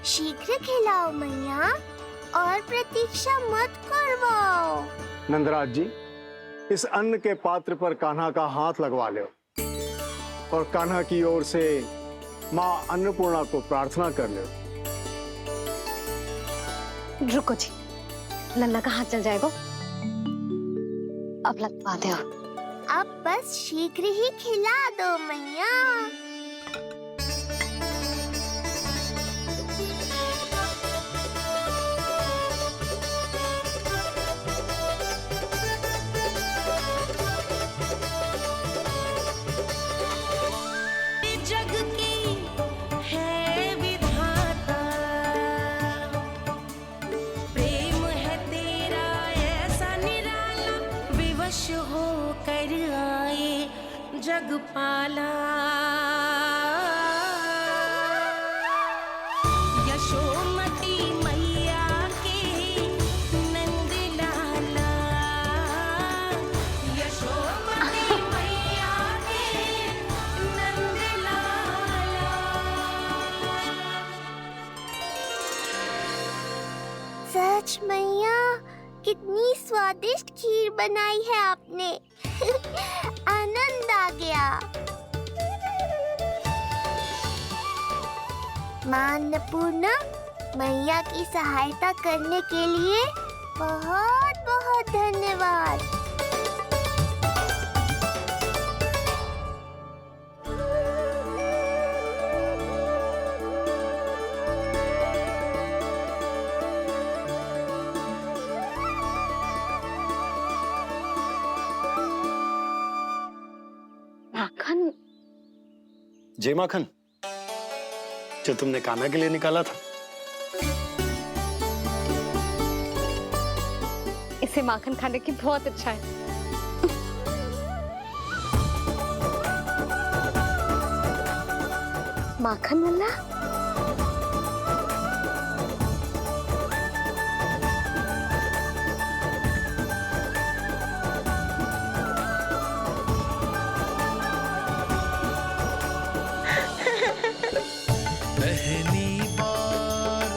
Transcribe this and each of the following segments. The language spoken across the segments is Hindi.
शीघ्र खिलाओ मैया और प्रतीक्षा मत करवाओ। नंदराज जी, इस अन्न के पात्र पर कान्हा का हाथ लगवा लो और कान्हा की ओर से माँ अन्नपूर्णा को प्रार्थना कर लो। रुको जी, लल्ला का हाथ चल जाएगा। अब लगवा दो। अब बस शीघ्र ही खिला दो मैया। जग की है विधाता, प्रेम है तेरा ऐसा निराला, विवश हो कर आए जग पाला। यशोमती मैया के नंद लाला, यशोमती मैया के नंद लाला। सच मैया, कितनी स्वादिष्ट खीर बनाई है आपने। आनंद आ गया। माँ अन्नपूर्णा, मैया की सहायता करने के लिए बहुत बहुत धन्यवाद। माखन, जय माखन, जो तुमने कान्हा के लिए निकाला था। इसे माखन खाने की बहुत अच्छा है। माखन लल्ला, पहली बार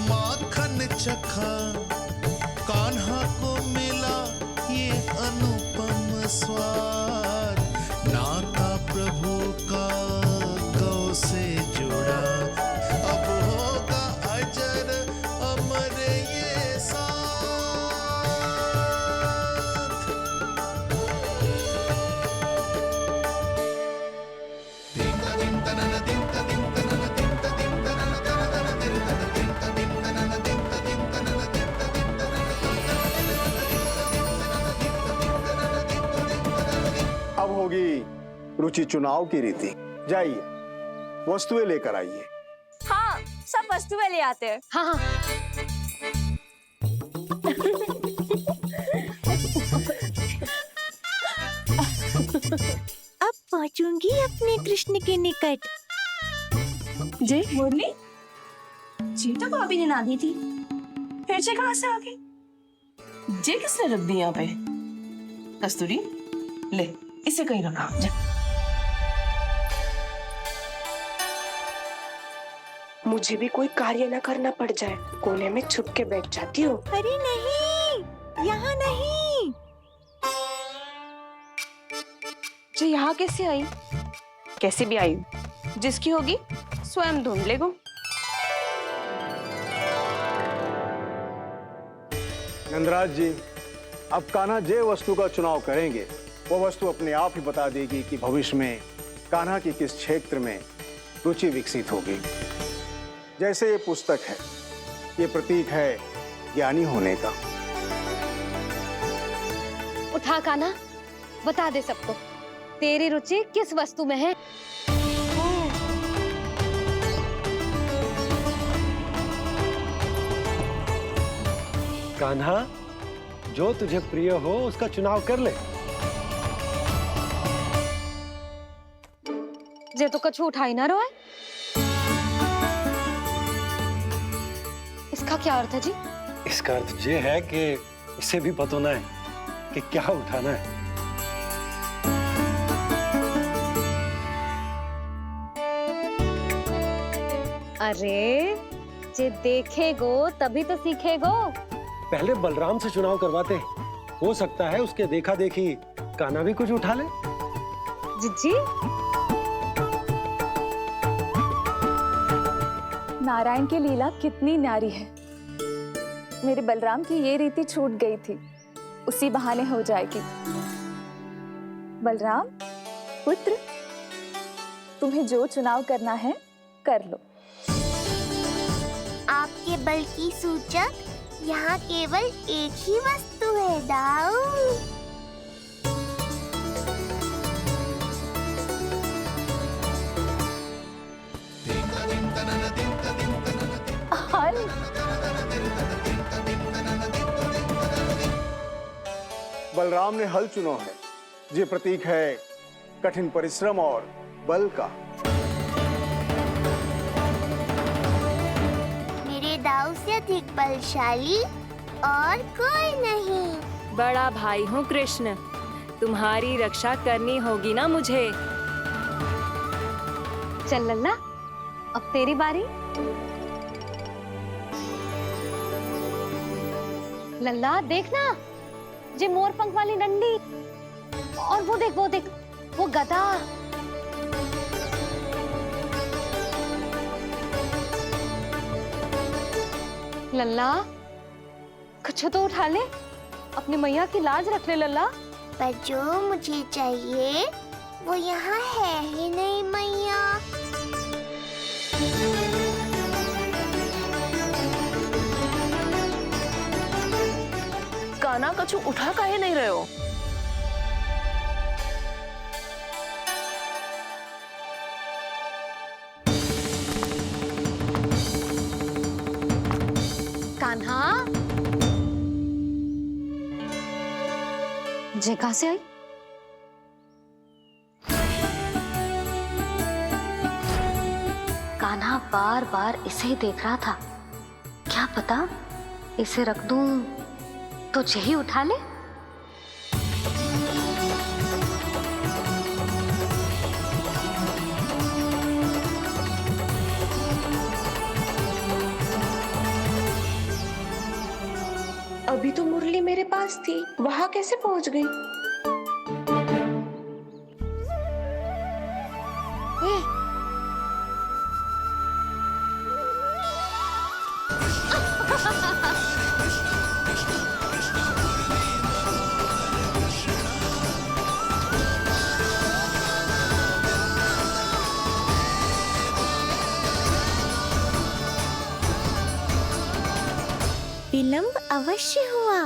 माखन चखा, कान्हा को मिला ये अनुपम स्वाद। नाता प्रभु का गौ से जुड़ा, अब होगा अजर अमर ये साथ। अब होगी रुचि चुनाव की रीति। जाइए, वस्तुएं लेकर आइए। हाँ, सब वस्तुएं ले आते हैं। हाँ हाँ। अब पहुंचूंगी अपने कृष्ण के निकट। जी मुरली, जी तो भाभी ने ना दी थी, फिर से कहाँ से आ गई? जे किसने रख दी यहाँ पे? कस्तूरी, ले इसे कहीं रखा जा। मुझे भी कोई कार्य न करना पड़ जाए, कोने में छुप के बैठ जाती हूँ। अरे नहीं, यहाँ नहीं। जो यहाँ कैसे आई? कैसे भी आई, जिसकी होगी स्वयं ढूंढ लेगा। नंदराज जी, अब कान्हा जे वस्तु का चुनाव करेंगे, वो वस्तु अपने आप ही बता देगी कि भविष्य में कान्हा की किस क्षेत्र में रुचि विकसित होगी। जैसे ये पुस्तक है, ये प्रतीक है ज्ञानी होने का। उठा कान्हा, बता दे सबको तेरी रुचि किस वस्तु में है। कान्हा, जो तुझे प्रिय हो उसका चुनाव कर ले। जे तो कछु उठाई ना रोए। इसका क्या अर्थ है जी? इसका अर्थ ये है कि इसे भी पता ना है कि क्या उठाना है। अरे जे देखेगो तभी तो सीखेगो। पहले बलराम से चुनाव करवाते हैं, हो सकता है उसके देखा देखी कान्हा भी कुछ उठा ले। जिज्जी नारायण की लीला कितनी न्यारी है। मेरे बलराम की ये रीति छूट गई थी, उसी बहाने हो जाएगी। बलराम पुत्र, तुम्हें जो चुनाव करना है कर लो। आपके बल की सूचक यहाँ केवल एक ही वस्तु है दाऊ। हल बलराम ने हल चुना है, ये प्रतीक है कठिन परिश्रम और बल का। मेरे दाऊ से अधिक बलशाली और कोई नहीं। बड़ा भाई हूँ कृष्ण, तुम्हारी रक्षा करनी होगी ना मुझे। चल लल्ला, अब तेरी बारी। लल्ला देखना, जे मोर पंख वाली डंडी, और वो देख वो गदा। लल्ला कुछ तो उठा ले, अपनी मैया की लाज रख ले लल्ला। पर जो मुझे चाहिए वो यहाँ है ही नहीं मैया। कान्हा कछु उठा काहे नहीं रहे हो? कान्हा जे कहां से आई? कान्हा बार बार इसे ही देख रहा था। क्या पता इसे रख दूं तो यही उठा ले। अभी तो मुरली मेरे पास थी, वहां कैसे पहुंच गई? विलंब अवश्य हुआ,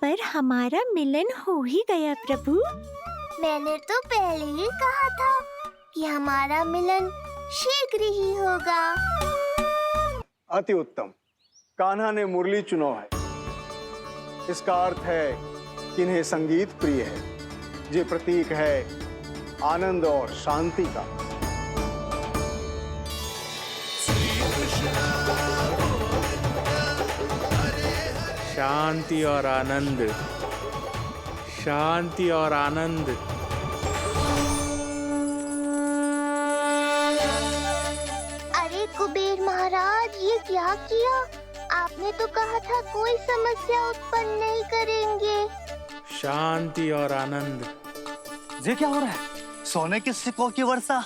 पर हमारा मिलन हो ही गया प्रभु। मैंने तो पहले ही कहा था कि हमारा मिलन शीघ्र ही होगा। अति उत्तम, कान्हा ने मुरली चुना है। इसका अर्थ है कि इन्हें संगीत प्रिय है। ये प्रतीक है आनंद और शांति का। शांति और आनंद, शांति और आनंद। अरे कुबेर महाराज, ये क्या किया? आपने तो कहा था कोई समस्या उत्पन्न नहीं करेंगे। शांति और आनंद। ये क्या हो रहा है? सोने के सिक्कों की वर्षा।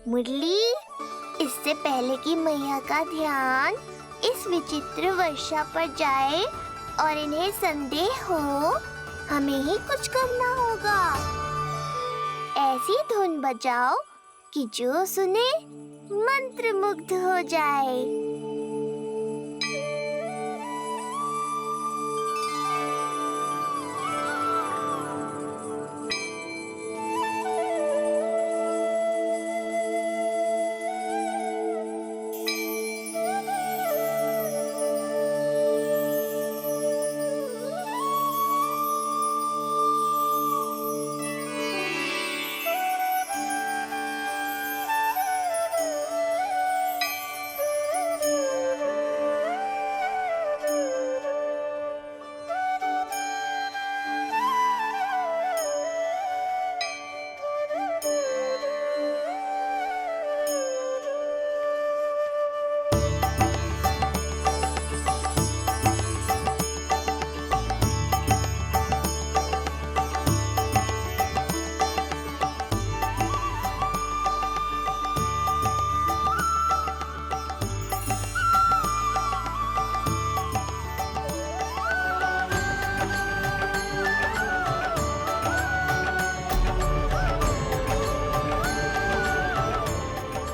मुरली, इससे पहले कि मैया का ध्यान इस विचित्र वर्षा पर जाए और इन्हें संदेह हो, हमें ही कुछ करना होगा। ऐसी धुन बजाओ कि जो सुने मंत्रमुग्ध हो जाए।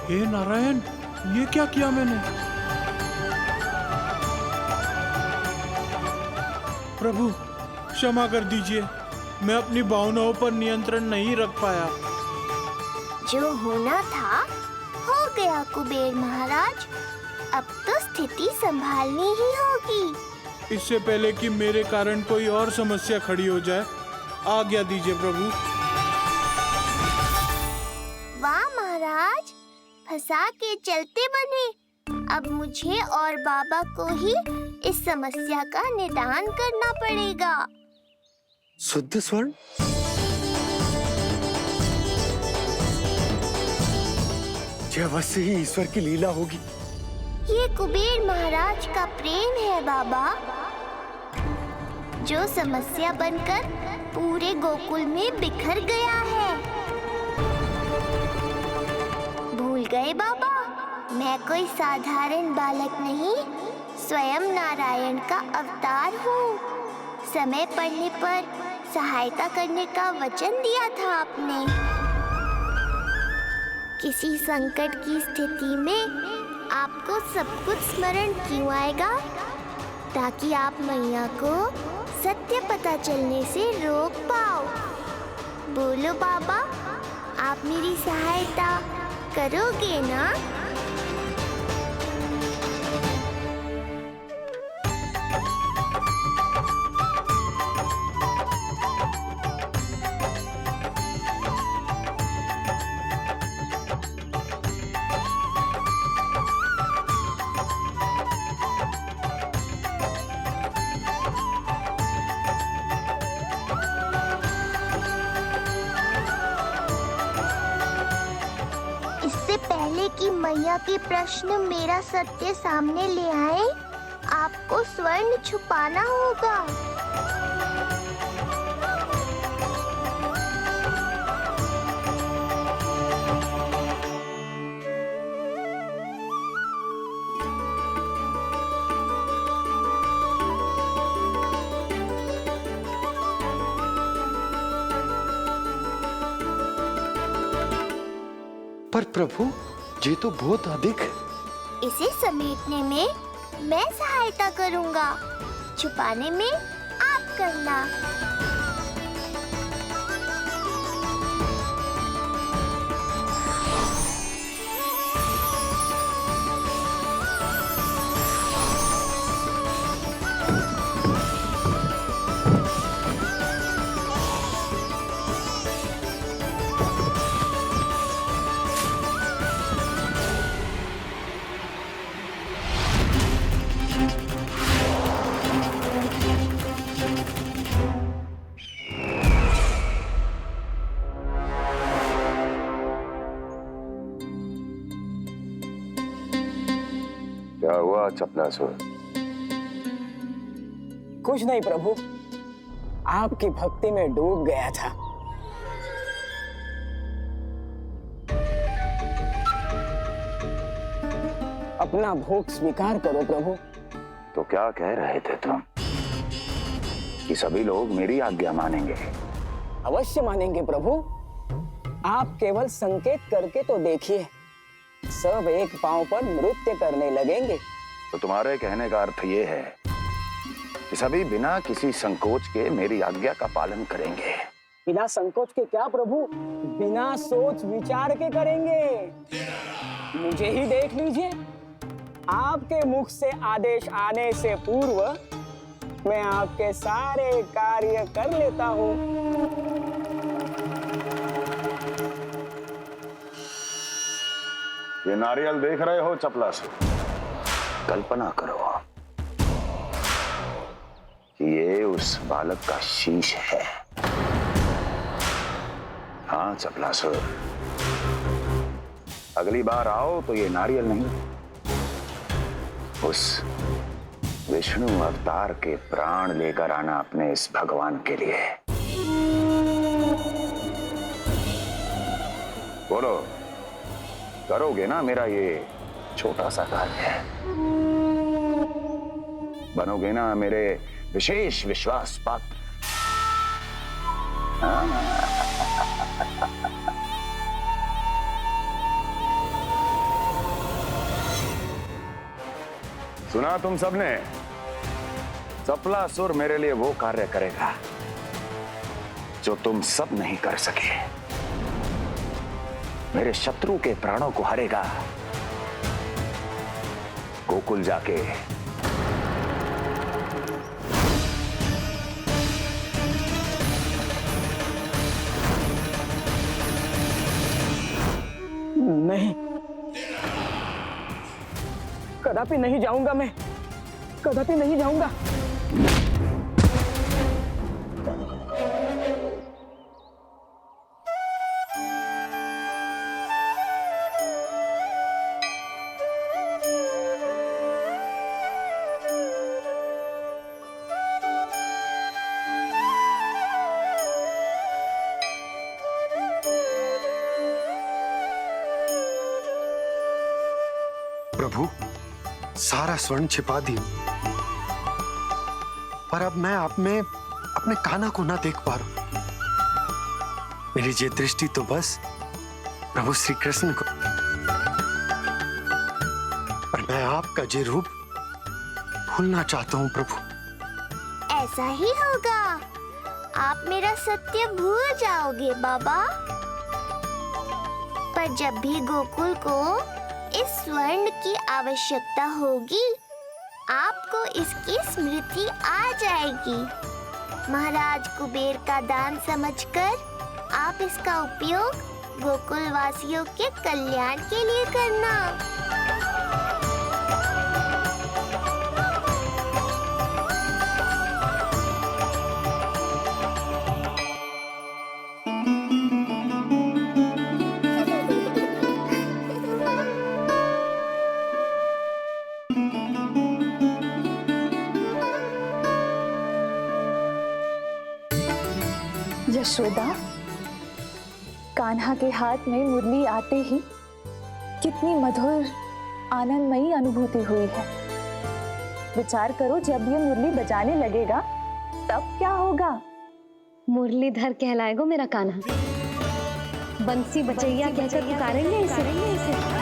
हे नारायण, ये क्या किया मैंने? प्रभु क्षमा कर दीजिए, मैं अपनी भावनाओं पर नियंत्रण नहीं रख पाया। जो होना था हो गया कुबेर महाराज। अब तो स्थिति संभालनी ही होगी। इससे पहले कि मेरे कारण कोई और समस्या खड़ी हो जाए, आज्ञा दीजिए प्रभु। वाह महाराज, फंसा के चलते बने। अब मुझे और बाबा को ही इस समस्या का निदान करना पड़ेगा। शुद्ध स्वर्ण? यह अवश्य ही ईश्वर की लीला होगी। ये कुबेर महाराज का प्रेम है बाबा, जो समस्या बनकर पूरे गोकुल में बिखर गया है। भूल गए बाबा, मैं कोई साधारण बालक नहीं, स्वयं नारायण का अवतार हूँ। समय पड़ने पर सहायता करने का वचन दिया था आपने। किसी संकट की स्थिति में आपको सब कुछ स्मरण क्यों आएगा? ताकि आप मैया को सत्य पता चलने से रोक पाओ। बोलो बाबा, आप मेरी सहायता करोगे ना? इससे पहले कि मैया के प्रश्न मेरा सत्य सामने ले आए, आपको स्वर्ण छुपाना होगा। पर प्रभु, ये तो बहुत अधिक है। इसे समेटने में मैं सहायता करूंगा, छुपाने में आप करना। क्या हुआ चपलासुर? कुछ नहीं प्रभु, आपकी भक्ति में डूब गया था। अपना भोग स्वीकार करो प्रभु। तो क्या कह रहे थे तुम कि सभी लोग मेरी आज्ञा मानेंगे? अवश्य मानेंगे प्रभु। आप केवल संकेत करके तो देखिए, सब एक पांव पर नृत्य करने लगेंगे। तो तुम्हारे कहने का अर्थ ये है कि सभी बिना किसी संकोच के मेरी आज्ञा का पालन करेंगे? बिना संकोच के क्या प्रभु, बिना सोच विचार के करेंगे। मुझे ही देख लीजिए, आपके मुख से आदेश आने से पूर्व मैं आपके सारे कार्य कर लेता हूँ। ये नारियल देख रहे हो चपलासुर? कल्पना करो कि ये उस बालक का शीश है। हाँ चपलासुर, अगली बार आओ तो ये नारियल नहीं, उस विष्णु अवतार के प्राण लेकर आना अपने इस भगवान के लिए। बोलो, करोगे ना मेरा ये छोटा सा कार्य? बनोगे ना मेरे विशेष विश्वास पात्र? सुना तुम सबने? सपलासुर मेरे लिए वो कार्य करेगा जो तुम सब नहीं कर सके। मेरे शत्रु के प्राणों को हरेगा। गोकुल जाके नहीं, कदापि नहीं जाऊंगा मैं, कदापि नहीं जाऊंगा। प्रभु, सारा स्वर्ण छिपा दी, पर अब मैं आप में अपने कान्हा को ना देख पा रहा हूं। मेरी ये दृष्टि तो बस प्रभु श्री कृष्ण को, पर मैं आपका ये रूप भूलना चाहता हूं प्रभु। ऐसा ही होगा, आप मेरा सत्य भूल जाओगे बाबा। पर जब भी गोकुल को इस स्वर्ण की आवश्यकता होगी, आपको इसकी स्मृति आ जाएगी। महाराज कुबेर का दान समझकर आप इसका उपयोग गोकुल वासियों के कल्याण के लिए करना। यशोदा, कान्हा के हाथ में मुरली आते ही कितनी मधुर आनंदमयी अनुभूति हुई है। विचार करो, जब ये मुरली बजाने लगेगा तब क्या होगा? मुरलीधर कहलाएगा मेरा कान्हा। बंसी बचैया कहकर पुकारेंगे इसे।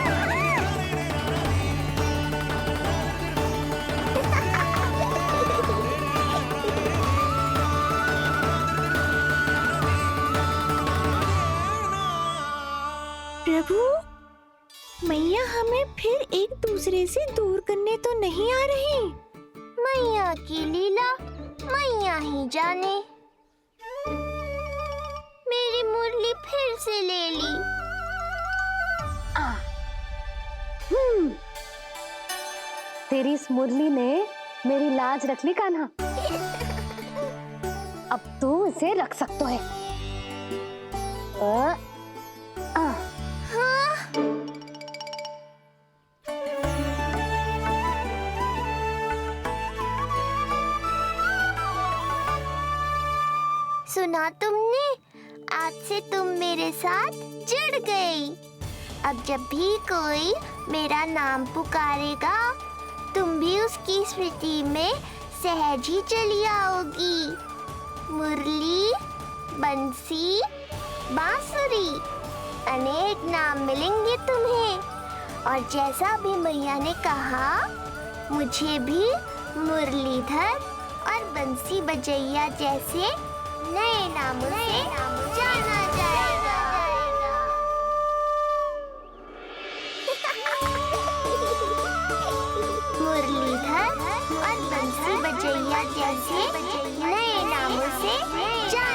प्रभु, मैया हमें फिर एक दूसरे से दूर करने तो नहीं आ रही। मैया की लीला मैया ही जाने। मेरी मुरली फिर से ले ली। तेरी इस मुरली ने मेरी लाज रख ली कान्हा। अब तू इसे रख सकता है। सुना तुमने? आज से तुम मेरे साथ जुड़ गई। अब जब भी कोई मेरा नाम पुकारेगा, तुम भी उसकी स्मृति में सहज ही चली आओगी। मुरली, बंसी, बांसुरी, अनेक नाम मिलेंगे तुम्हें। और जैसा भी मैया ने कहा, मुझे भी मुरलीधर और बंसी बजैया जैसे नए नामों से जाना जाएगा। मुरलीधर और बंसी बजैया जैसे नए नामों से जाना